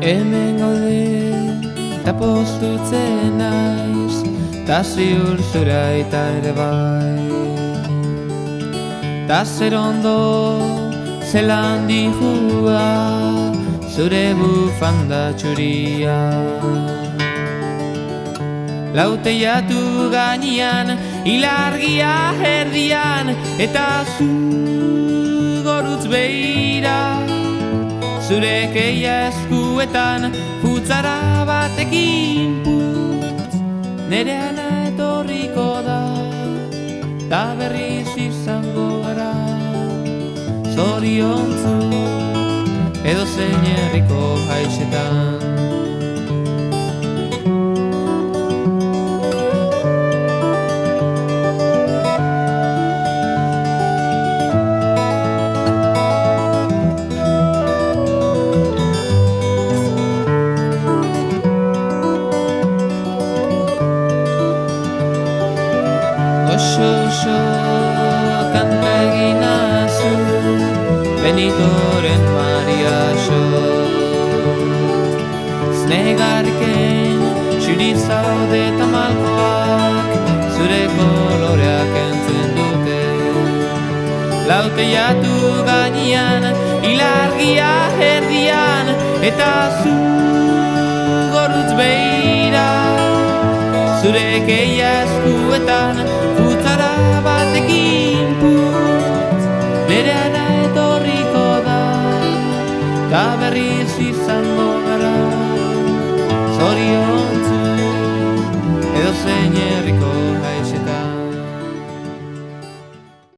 Hemen gaude, ta postutzen naiz, ta ziur zura eta ere bai. Ta zer ondo, zelan dihua, zure bufanda txuria. Lauteiatu gainean, ilargia erdian, eta zu gorutz behira. Zure keia eskuetan, futzara batekin putz, nere ana etorriko da, ta berriz izango gara. Zoriontzu, edo zein herriko haixetan. Oso kanta eginazu, Benitoren Maria so. Znegarken txuri zaude eta malkoak, zure koloreak entzun dute. Lauteiatu gainean, ilargia erdian, eta zu gorutz behira. Zure keia eskuetan, futzara batekin putz, nere ana etorriko da, ta berriz izango gara. Zorion